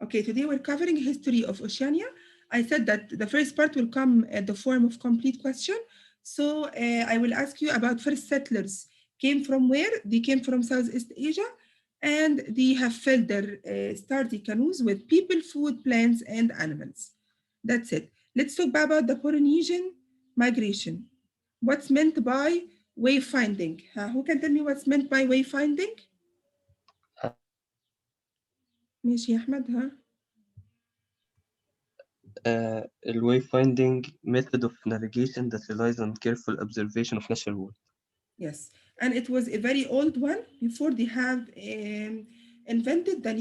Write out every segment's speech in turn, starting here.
Okay, today we're covering history of Oceania. I said that the first part will come at the form of complete question. So I will ask you about first settlers came from where? They came from Southeast Asia, and they have filled their sturdy canoes with people, food, plants, and animals. That's it. Let's talk about the Polynesian migration. What's meant by wayfinding? Who can tell me what's meant by wayfinding? ماشي يا أحمد ها. A wayfinding method of navigation that relies on careful observation of natural world. Yes, and it was a very old one before they have invented the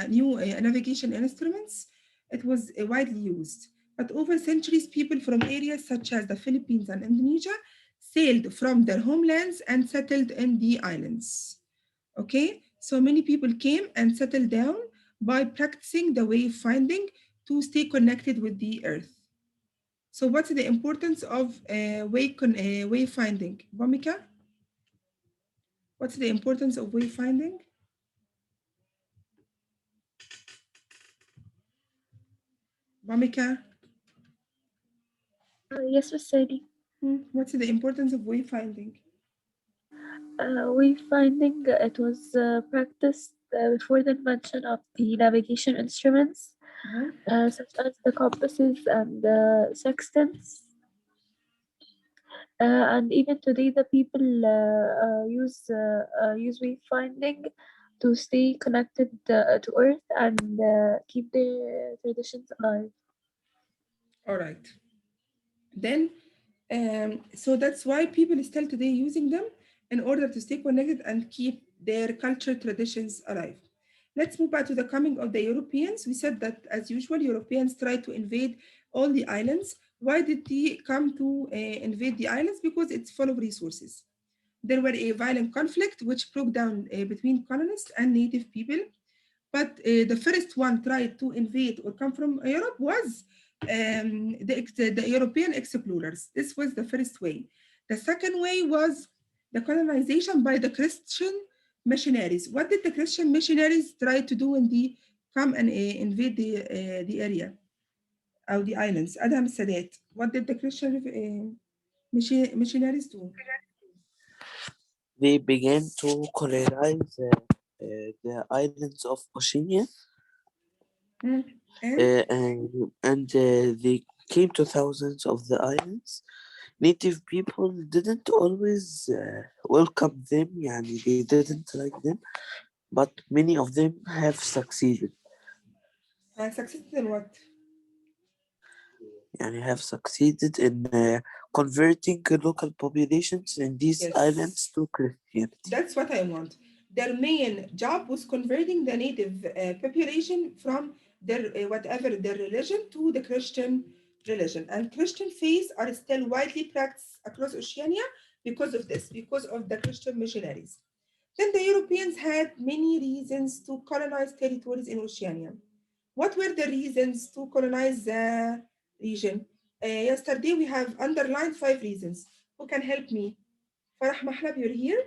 new navigation instruments. It was widely used, but over centuries, people from areas such as the Philippines and Indonesia sailed from their homelands and settled in the islands. Okay, so many people came and settled down by practicing the wayfinding to stay connected with the earth. So what's the importance of wayfinding? Bhumika, what's the importance of wayfinding? Bhumika, Yes, Miss Sadie. what's the importance of wayfinding? Wayfinding it was practiced before the invention of the navigation instruments, such as the compasses and the sextants. And even today, the people use wayfinding to stay connected to Earth and keep their traditions alive. All right. Then, so that's why people still today using them in order to stay connected and keep their culture traditions alive. Let's move back to the coming of the Europeans. We said that, as usual, Europeans tried to invade all the islands. Why did they come to invade the islands? Because it's full of resources. There were a violent conflict which broke down between colonists and native people. But the first one tried to invade or come from Europe was the European explorers. This was the first way. The second way was the colonization by the Christian missionaries. What did the Christian missionaries try to do when they come and invade the area or the islands? Adam Sadat. What did the Christian missionaries do? They began to colonize the islands of Oceania, And and they came to thousands of the islands. Native people didn't always welcome them, yani they didn't like them, but many of them have succeeded. succeeded in what? Yani have succeeded in converting local populations in these Yes. islands to Christianity. That's what I want. Their main job was converting the native population from their whatever their religion to the Christian religion. And Christian faiths are still widely practiced across Oceania because of this, because of the Christian missionaries. Then the Europeans had many reasons to colonize territories in Oceania. What were the reasons to colonize the region? Yesterday we have underlined 5 reasons. Who can help me? Farah Mahlab, you're here?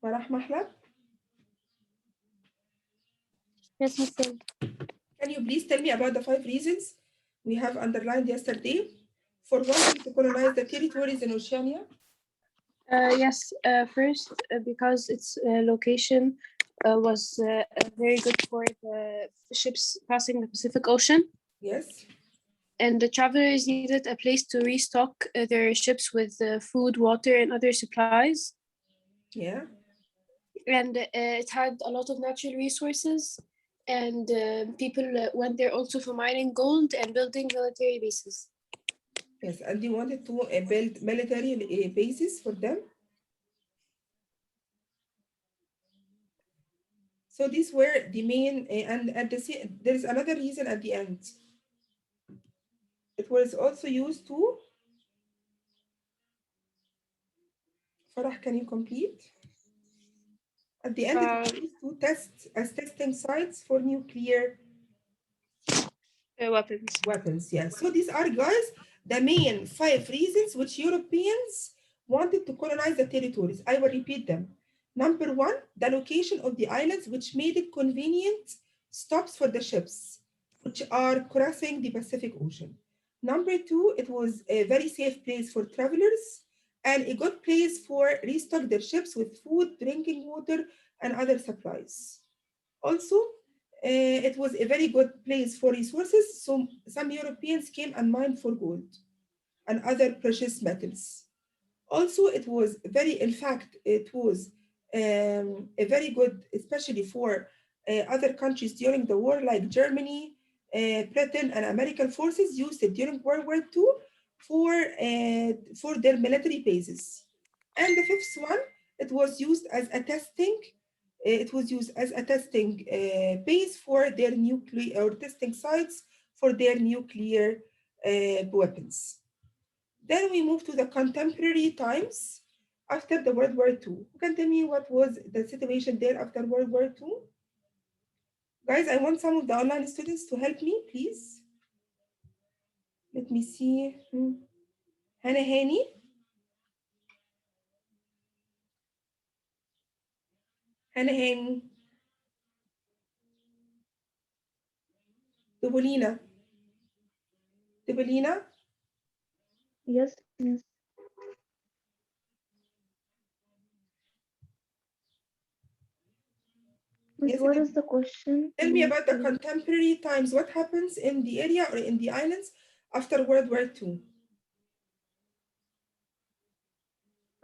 Farah Mahlab? Yes, Miss Sadie. Can you please tell me about the 5 reasons we have underlined yesterday for wanting to colonize the territories in Oceania? Yes, first, because its location was very good for the ships passing the Pacific Ocean. Yes. And the travelers needed a place to restock their ships with food, water, and other supplies. Yeah. And it had a lot of natural resources. And people went there also for mining gold and building military bases. Yes, and they wanted to build military bases for them. So these were the main, and at there is another reason at the end. It was also used to, Farah, can you complete? At the end, it was used to test as testing sites for nuclear weapons. Yeah. So these are, guys, the main 5 reasons which Europeans wanted to colonize the territories. I will repeat them. Number one, the location of the islands, which made it convenient stops for the ships, which are crossing the Pacific Ocean. Number two, it was a very safe place for travelers and a good place for restock their ships with food, drinking water, and other supplies. Also, it was a very good place for resources, so some Europeans came and mined for gold and other precious metals. Also, it was very, in fact, it was a very good, especially for other countries during the war, like Germany, Britain, and American forces used it during World War II for their military bases. And the fifth one, it was used as a testing. It was used as a testing base for their nuclear or testing sites for their nuclear weapons. Then we move to the contemporary times after the World War II. Who can tell me what was the situation there after World War II? Guys, I want some of the online students to help me, please. Let me see. Hannah Hani, Hannah Hani, Dubolina, Dubolina. Yes, miss. Miss, Yes, what is the question? tell Can me you about the please? contemporary times. What happens in the area or in the islands after World War II?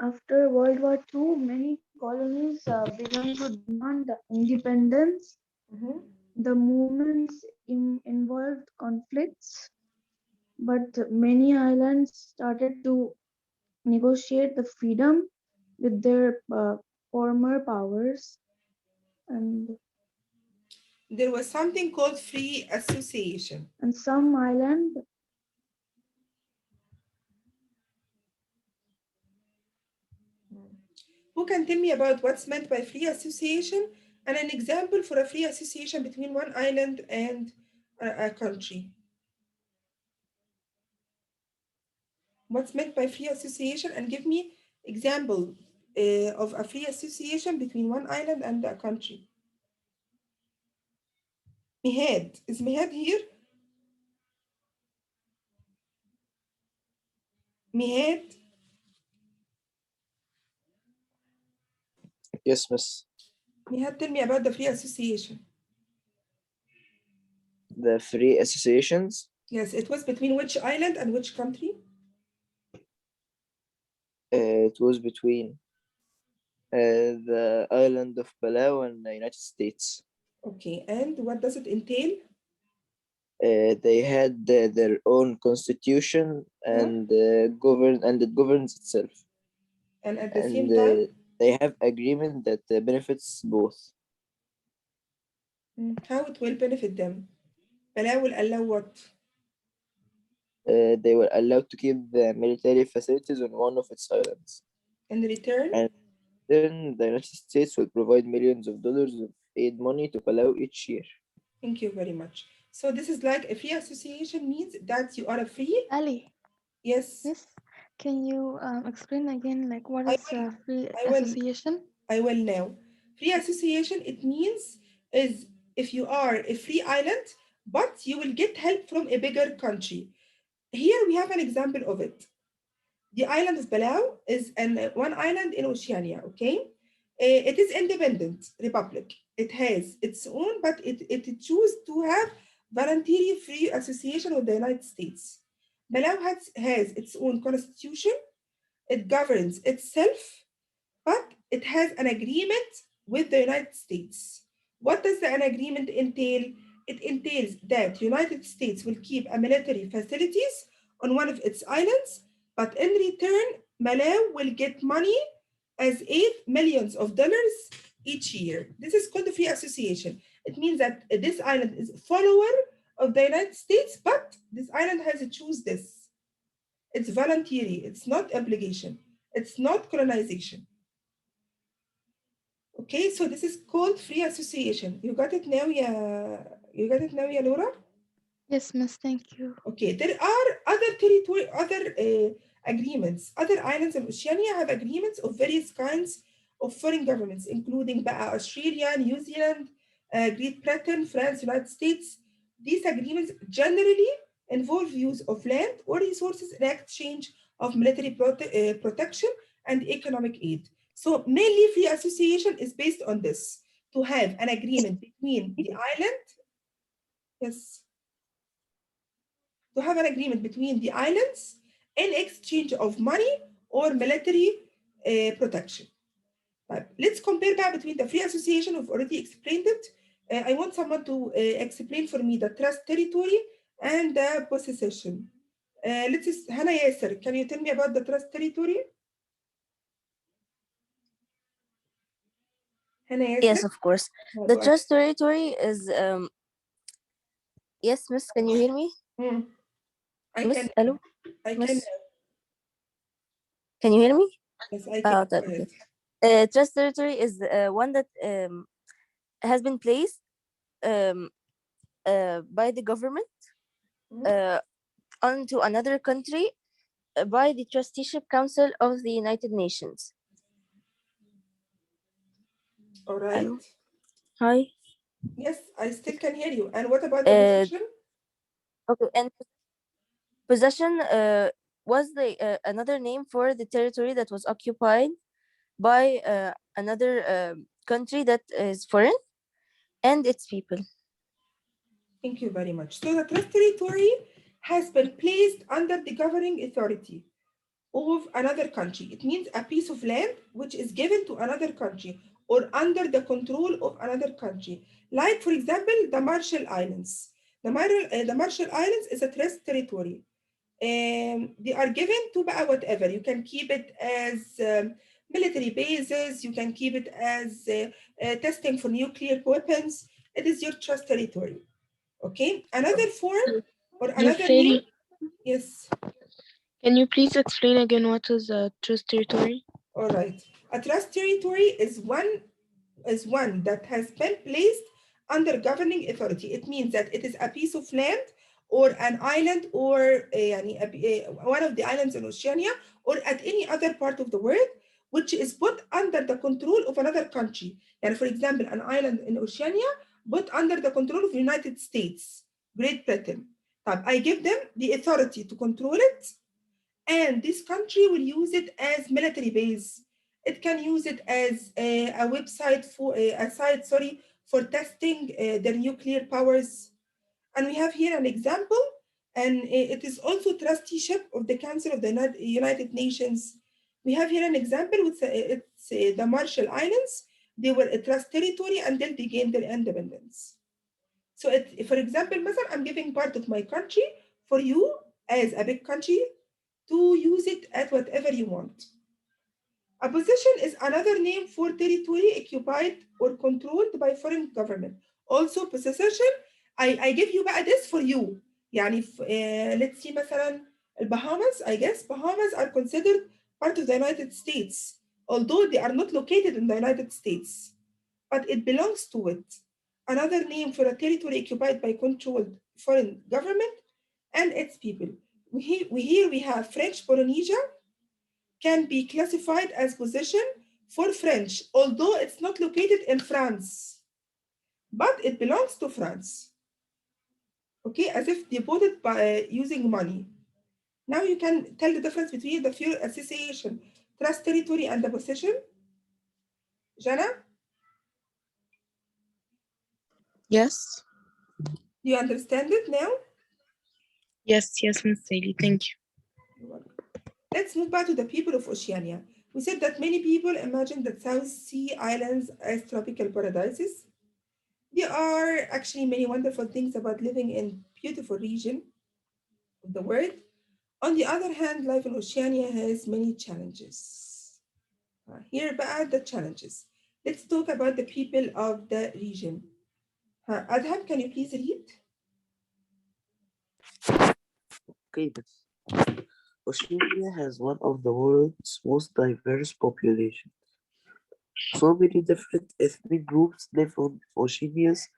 After World War II, many colonies began to demand independence. Mhm. The movements involved conflicts, but many islands started to negotiate the freedom with their former powers, and There was something called free association. some island. Who can tell me about what's meant by free association and an example for a free association between one island and a country? What's meant by free association and give me example of a free association between one island and a country. Mihad, is Mihad here? Mihad, Yes, miss. Mihad, tell me about the free association. The free associations, Yes, it was between which island and which country? it was between the island of Palau and the United States. Okay, and what does it entail? They had their own constitution Huh? and it governs itself. And at the And same time, they have agreement that benefits both. how it will benefit them? Palau will allow what? They were allowed to keep the military facilities on one of its islands. In return, And then the United States will provide millions of dollars of aid money to Palau each year. thank you very much. So this is like a free association means that you are a free. Ali, Yes, miss, can you explain again like what I is will. free I will. association? I will now. Free association, it means is if you are a free island, but you will get help from a bigger country. Here we have an example of it. The island of Palau is one island in Oceania, okay? It is independent republic. It has its own, but it choose to have voluntary free association with the United States. Palau has its own constitution. It governs itself, but it has an agreement with the United States. What does an agreement entail? It entails that United States will keep a military facilities on one of its islands, but in return, Malawi will get money as aid, millions of dollars each year. This is called the free association. It means that this island is a follower of the United States, but this island has to choose this. It's voluntary, it's not obligation, it's not colonization. Okay, so this is called free association. You got it now, yeah. You got it now, yeah, Laura? Yes, miss, thank you. Okay, there are other agreements. Other islands in Oceania have agreements of various kinds of foreign governments, including Australia, New Zealand, Great Britain, France, United States. These agreements generally involve use of land or resources in exchange of military protection and economic aid. So mainly free association is based on this, to have an agreement between the island, yes, to have an agreement between the islands in exchange of money or military protection. Let's compare that between the free association. We've already explained it. I want someone to explain for me the trust territory and the possession. Let's just, Hannah Yasser, can you tell me about the trust territory? Hannah Yasser? Yes, of course. The trust territory is yes, Miss, can you hear me? I Miss, can. hello? I Miss? can. Can you hear me? Yes, I can. Okay. Trust territory is one that has been placed by the government onto another country by the Trusteeship Council of the United Nations. All right. Hello? Hi. Yes, I still can hear you. And what about the possession? Okay, and possession was the another name for the territory that was occupied by another country that is foreign and its people. Thank you very much. So the trust territory has been placed under the governing authority of another country. It means a piece of land which is given to another country or under the control of another country. Like, for example, the Marshall Islands. The Marshall Islands is a trust territory. They are given to whatever. You can keep it as military bases. You can keep it as testing for nuclear weapons. It is your trust territory. Okay, another form or another name. Yes. Can you please explain again what is a trust territory? All right. A trust territory is one that has been placed under governing authority. It means that it is a piece of land or an island or one of the islands in Oceania or at any other part of the world, which is put under the control of another country. And for example, an island in Oceania put under the control of the United States, Great Britain. I give them the authority to control it, and this country will use it as military base. It can use it as a website for a site, sorry, for testing their nuclear powers. And we have here an example, and it is also trusteeship of the Council of the United Nations. We have here an example with it's the Marshall Islands. They were a trust territory until they gained their independence. So, for example, I'm giving part of my country for you as a big country to use it at whatever you want. A possession is another name for territory occupied or controlled by foreign government. Also possession, I give you this for you. يعني let's see مثلا Bahamas, I guess Bahamas are considered part of the United States, although they are not located in the United States, but it belongs to it. Another name for a territory occupied by controlled foreign government and its people. Here we have French Polynesia can be classified as possession for French, although it's not located in France, but it belongs to France. Okay, as if they bought it by using money. Now you can tell the difference between the few association, trust territory, and the possession. Jana? Yes. Do you understand it now? Yes, Miss Saley, thank you. Let's move back to the people of Oceania. We said that many people imagine the South Sea islands as tropical paradises. There are actually many wonderful things about living in beautiful region of the world. On the other hand, life in Oceania has many challenges. Here are the challenges. Let's talk about the people of the region. Adham, can you please read? Okay, Oceania has one of the world's most diverse populations. So many different ethnic groups live on Oceania's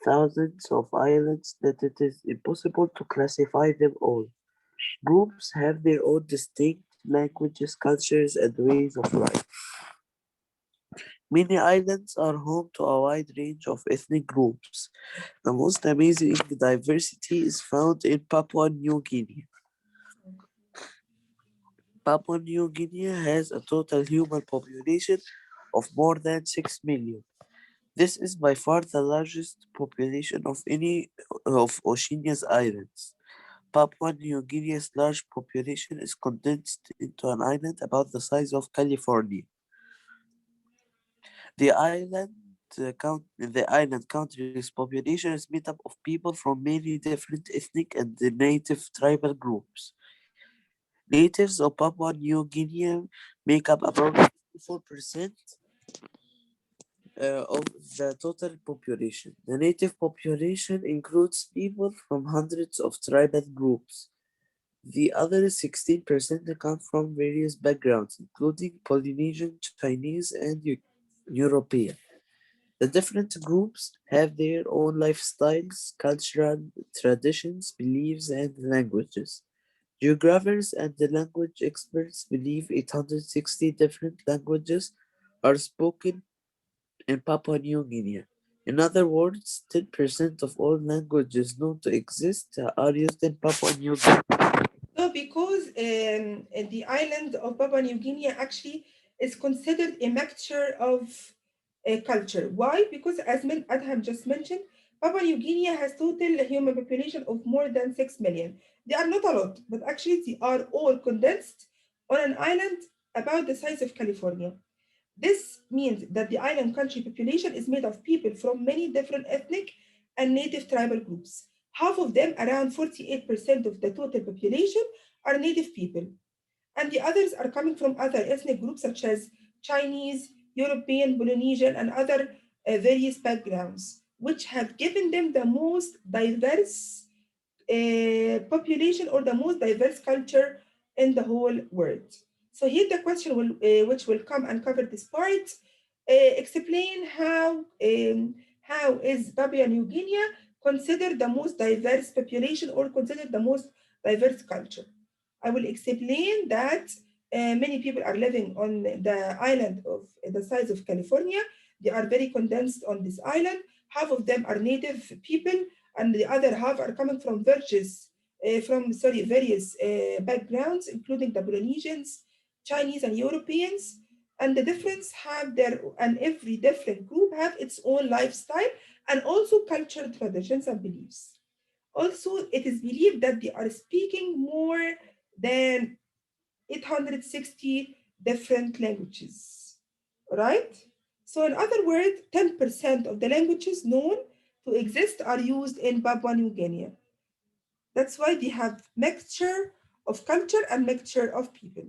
thousands of islands that it is impossible to classify them all. Groups have their own distinct languages, cultures, and ways of life. Many islands are home to a wide range of ethnic groups. The most amazing diversity is found in Papua New Guinea. Papua New Guinea has a total human population of more than 6 million. This is by far the largest population of any of Oceania's islands. Papua New Guinea's large population is condensed into an island about the size of California. The island country's population is made up of people from many different ethnic and native tribal groups. Natives of Papua New Guinea make up about 54% of the total population. The native population includes people from hundreds of tribal groups. The other 16% come from various backgrounds, including Polynesian, Chinese, and European. The different groups have their own lifestyles, cultural traditions, beliefs, and languages. Geographers and the language experts believe 860 different languages are spoken in Papua New Guinea. In other words, 10% of all languages known to exist are used in Papua New Guinea. So, because the island of Papua New Guinea actually is considered a mixture of culture. Why? Because as Adham just mentioned, Papua New Guinea has total human population of more than 6 million. They are not a lot, but actually they are all condensed on an island about the size of California. This means that the island country population is made of people from many different ethnic and native tribal groups. Half of them, around 48% of the total population, are native people, and the others are coming from other ethnic groups such as Chinese, European, Polynesian, and other various backgrounds, which have given them the most diverse population or the most diverse culture in the whole world. So here the question which will come and cover this part, explain how is Papua New Guinea considered the most diverse population or considered the most diverse culture. I will explain that many people are living on the island of the size of California. They are very condensed on this island. Half of them are native people, and the other half are coming from various backgrounds, including the Polynesians, Chinese, and Europeans. And the difference have their and every different group have its own lifestyle and also cultural traditions and beliefs. Also, it is believed that they are speaking more than 860 different languages, right? So in other words, 10% of the languages known to exist are used in Papua New Guinea. That's why they have mixture of culture and mixture of people.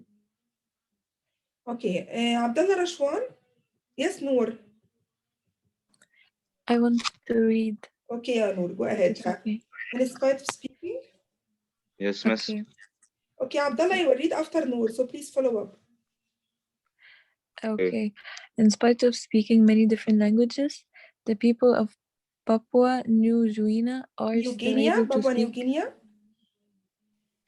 Okay, Abdullah Rashwan? Yes, Noor. I want to read. Okay, Noor, go If ahead. it's okay. In spite of speaking. Yes, miss. Okay. Okay, Abdullah, you will read after Noor, so please follow up. Okay. In spite of speaking many different languages, the people of Papua New Guinea are New still Guinea, able to Papua New speak Guinea.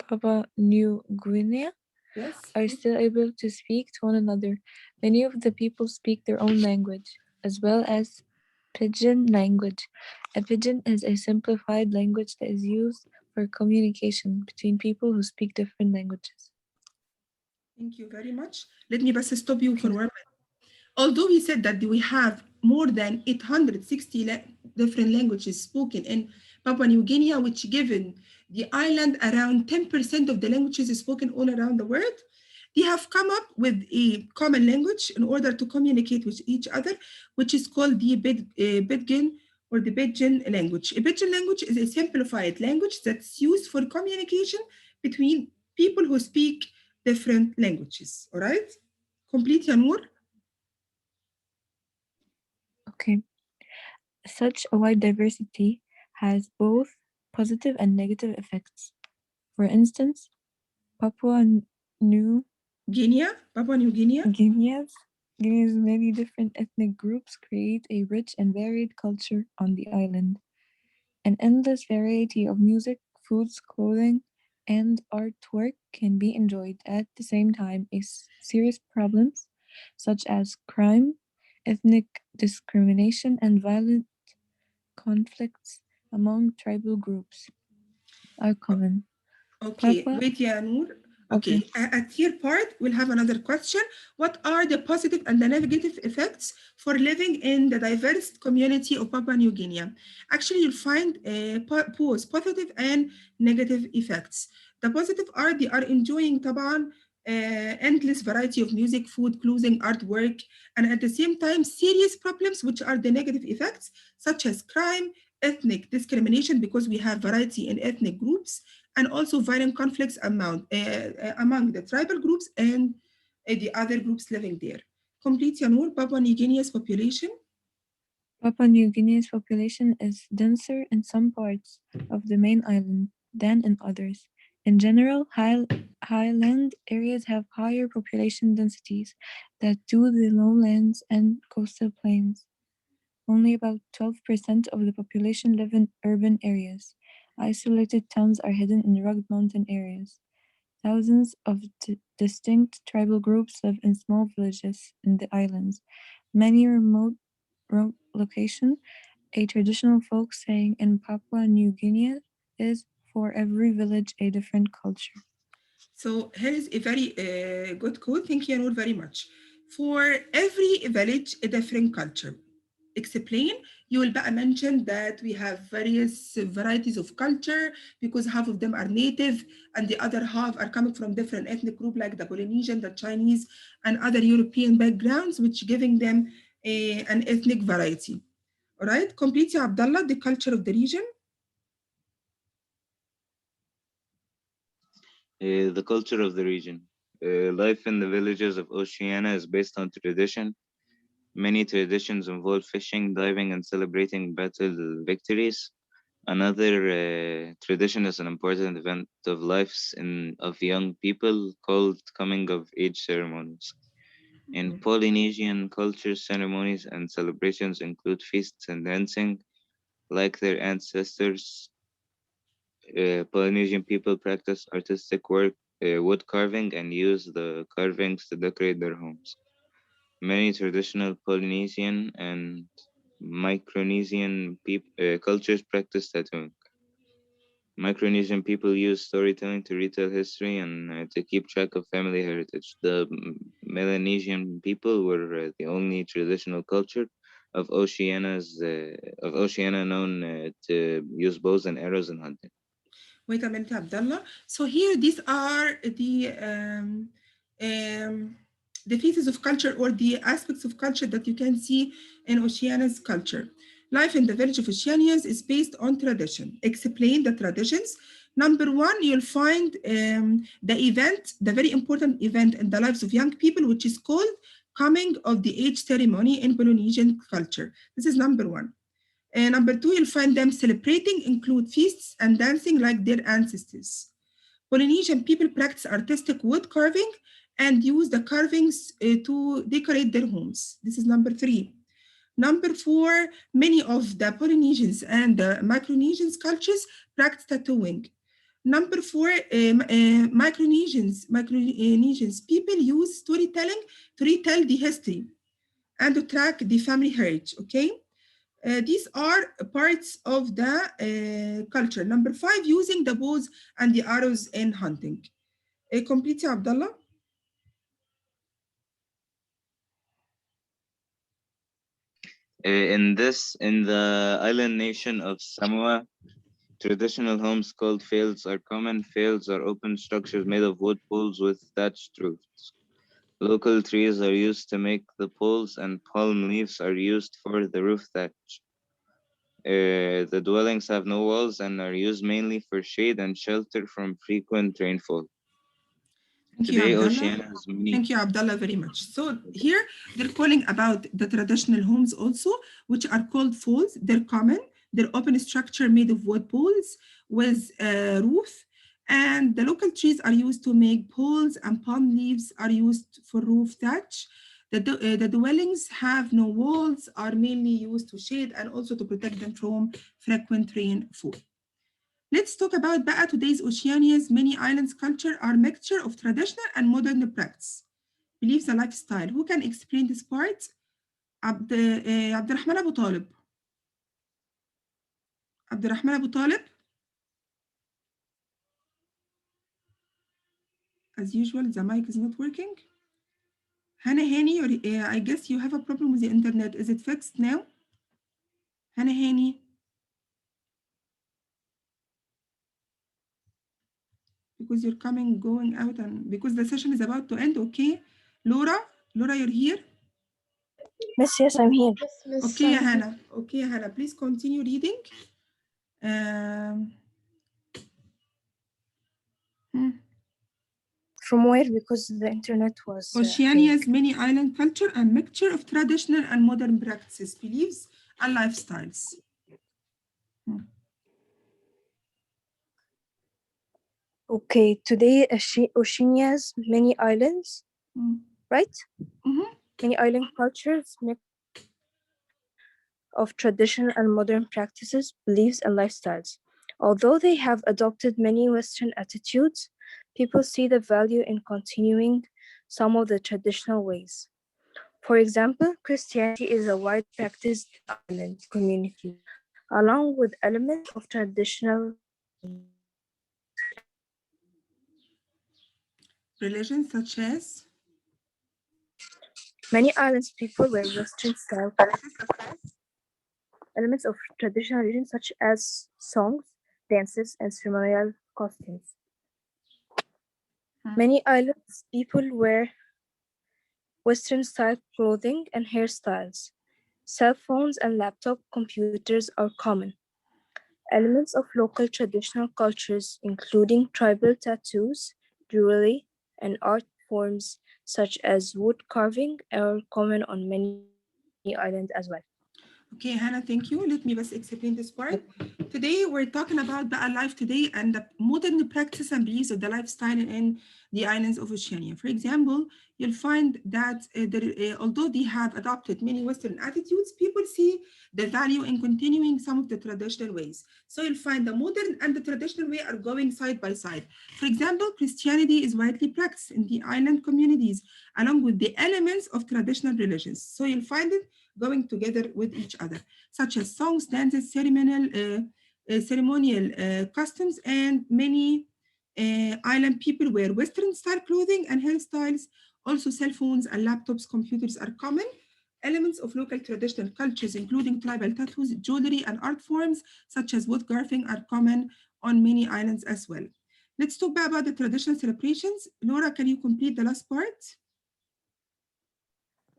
Papua New Guinea Yes. are still able to speak to one another. Many of the people speak their own language, as well as Pidgin language. A Pidgin is a simplified language that is used for communication between people who speak different languages. Thank you very much. Let me just stop you for Okay. 1 minute. Although we said that we have more than 860 different languages spoken in Papua New Guinea, which given the island around 10% of the languages spoken all around the world, they have come up with a common language in order to communicate with each other, which is called the Pidgin or the Pidgin language. A Pidgin language is a simplified language that's used for communication between people who speak different languages. All right? Complete, Yanur? Okay. Such a wide diversity has both positive and negative effects. For instance, Papua New Papua New Guinea. Guinea's many different ethnic groups create a rich and varied culture on the island. An endless variety of music, foods, clothing, and artwork can be enjoyed. At the same time, serious problems such as crime ethnic discrimination, and violent conflicts among tribal groups are common. Okay, Papua, wait, yeah, Noor. okay. Okay, at here part, we'll have another question. What are the positive and the negative effects for living in the diverse community of Papua New Guinea? Actually, you'll find both positive and negative effects. The positive are they are enjoying طبعا endless variety of music, food, clothing, artwork, and at the same time, serious problems, which are the negative effects, such as crime, ethnic discrimination, because we have variety in ethnic groups, and also violent conflicts among the tribal groups and the other groups living there. Complete Yanur, Papua New Guinea's population. Papua New Guinea's population is denser in some parts of the main island than in others. In general, highland areas have higher population densities than do the lowlands and coastal plains. Only about 12% of the population live in urban areas. Isolated towns are hidden in rugged mountain areas. Thousands of distinct tribal groups live in small villages in the islands. Many remote location, a traditional folk saying in Papua New Guinea is for every village a different culture. So here is a very good quote. Thank you, Yanur, very much. For every village, a different culture. Explain. You will mention that we have various varieties of culture because half of them are native and the other half are coming from different ethnic group like the Polynesian, the Chinese, and other European backgrounds, which giving them an ethnic variety. All right, complete, ya Abdullah, the culture of the region. The culture of the region. Life in the villages of Oceania is based on tradition. Many traditions involve fishing, diving, and celebrating battle victories. Another tradition is an important event of lives of young people called coming of age ceremonies. In Polynesian culture, ceremonies and celebrations include feasts and dancing. Like their ancestors, Polynesian people practice artistic work, wood carving, and use the carvings to decorate their homes. Many traditional Polynesian and Micronesian cultures practice tattooing. Micronesian people use storytelling to retell history and to keep track of family heritage. The Melanesian people were the only traditional culture of Oceania known to use bows and arrows in hunting. Wait a minute, Abdullah. So here, these are the pieces of culture or the aspects of culture that you can see in Oceania's culture. Life in the village of Oceanians is based on tradition. Explain the traditions. Number one, you'll find the event, the very important event in the lives of young people, which is called coming of the age ceremony in Polynesian culture. This is number one. And number two, you'll find them celebrating include feasts and dancing like their ancestors. Polynesian people practice artistic wood carving and use the carvings to decorate their homes. This is number three. Number four, many of the Polynesians and the Micronesians cultures practice tattooing. Number four, Micronesians people use storytelling to retell the history and to track the family heritage, okay? These are parts of the culture. Number five, using the bows and the arrows in hunting. Complete, Abdullah. In the island nation of Samoa, traditional homes called fields are common. Fields are open structures made of wood poles with thatched roofs. Local trees are used to make the poles, and palm leaves are used for the roof thatch. The dwellings have no walls and are used mainly for shade and shelter from frequent rainfall. Thank you, Today, Abdullah. Oceania has many. Thank you, Abdullah, very much. So here they're calling about the traditional homes also, which are called folds. They're common. They're open structure made of wood poles with a roof. And the local trees are used to make poles and palm leaves are used for roof thatch. The dwellings have no walls, are mainly used to shade and also to protect them from frequent rainfall. Let's talk about بقى today's Oceania's many islands culture are mixture of traditional and modern practice. Beliefs and lifestyle. Who can explain this part? عبد الرحمن أبو طالب. عبد الرحمن أبو طالب. As usual, the mic is not working. Hannah Hani, I guess you have a problem with the internet. Is it fixed now? Hannah Hani. Because you're coming, going out, and because the session is about to end, okay? Laura, you're here? Yes, I'm here. Yes, Miss. Okay, I'm here. Hannah. Okay, Hannah, please continue reading. From where? Because the internet was Oceania's many island culture and mixture of traditional and modern practices, beliefs, and lifestyles. Okay, today Oceania's many islands, right? Many island cultures, mix of traditional and modern practices, beliefs, and lifestyles. Although they have adopted many Western attitudes, people see the value in continuing some of the traditional ways. For example, Christianity is a wide practiced island community, along with elements of traditional religions such as? Many islands people wear Western style elements of traditional religion such as songs, dances, and ceremonial costumes. Many islands people wear Western style clothing and hairstyles. Cell phones and laptop computers are common. Elements of local traditional cultures, including tribal tattoos, jewelry, and art forms such as wood carving, are common on many islands as well. Okay, Hannah, thank you. Let me just explain this part. Today, we're talking about the life today and the modern practice and beliefs of the lifestyle in the islands of Oceania. For example, you'll find that although they have adopted many Western attitudes, people see the value in continuing some of the traditional ways. So you'll find the modern and the traditional way are going side by side. For example, Christianity is widely practiced in the island communities, along with the elements of traditional religions. So you'll find it going together with each other, such as songs, dances, ceremonial customs, and many island people wear Western style clothing and hairstyles. Also, cell phones and laptops, computers are common. Elements of local traditional cultures, including tribal tattoos, jewelry, and art forms, such as wood carving, are common on many islands as well. Let's talk about the traditional celebrations. Laura, can you complete the last part?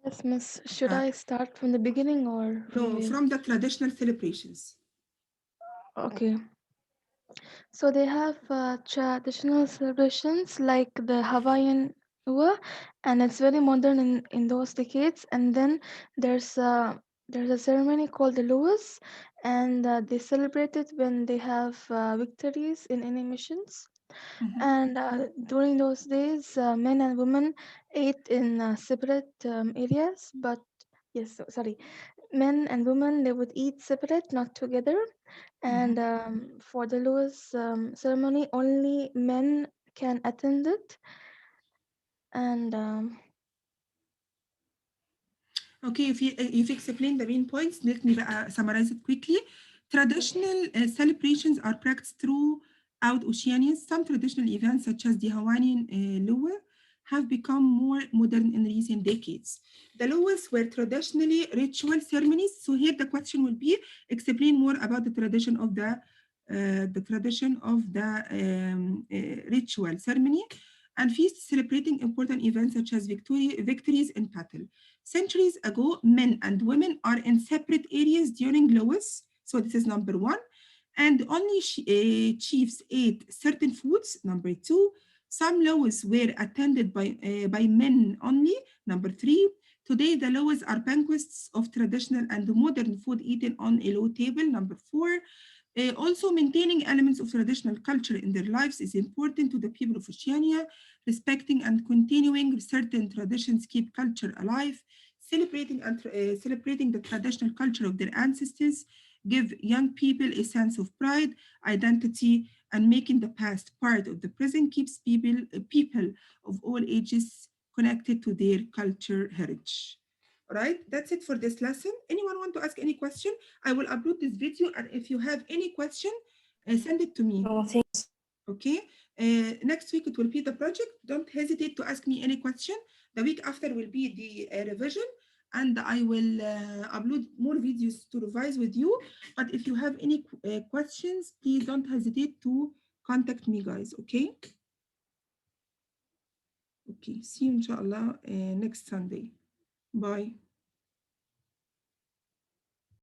Yes, Miss. Should I start from the beginning or No, from the traditional celebrations. Okay. So they have traditional celebrations like the Hawaiian Ua, and it's very modern in those decades. And then there's a ceremony called the Luas, and they celebrate it when they have victories in any missions. And during those days, men and women ate in separate areas, but yes, sorry, men and women they would eat separate, not together. And for the Lewis ceremony, only men can attend it. And Okay, if you've explained the main points, let me summarize it quickly. Traditional celebrations are practiced throughout Oceania. Some traditional events, such as the Hawaiian Lua, have become more modern in recent decades. The Luas were traditionally ritual ceremonies. So here the question will be, explain more about the tradition of the ritual ceremony and feasts celebrating important events such as victories in battle. Centuries ago, men and women are in separate areas during Lewis. So this is number one. And only chiefs ate certain foods. Number two. Some Lewis were attended by men only. Number three. Today, the Lewis are banquets of traditional and modern food eaten on a low table. Number four. Also, maintaining elements of traditional culture in their lives is important to the people of Oceania. Respecting and continuing certain traditions keep culture alive. Celebrating the traditional culture of their ancestors give young people a sense of pride, identity, and making the past part of the present keeps people of all ages connected to their culture heritage. All right, that's it for this lesson. Anyone want to ask any question? I will upload this video, and if you have any question, send it to me. Oh, thanks. Okay, next week it will be the project. Don't hesitate to ask me any question. The week after will be the revision, and I will upload more videos to revise with you. But if you have any questions, please don't hesitate to contact me, guys. Okay. Okay, see you inshallah next Sunday. Bye.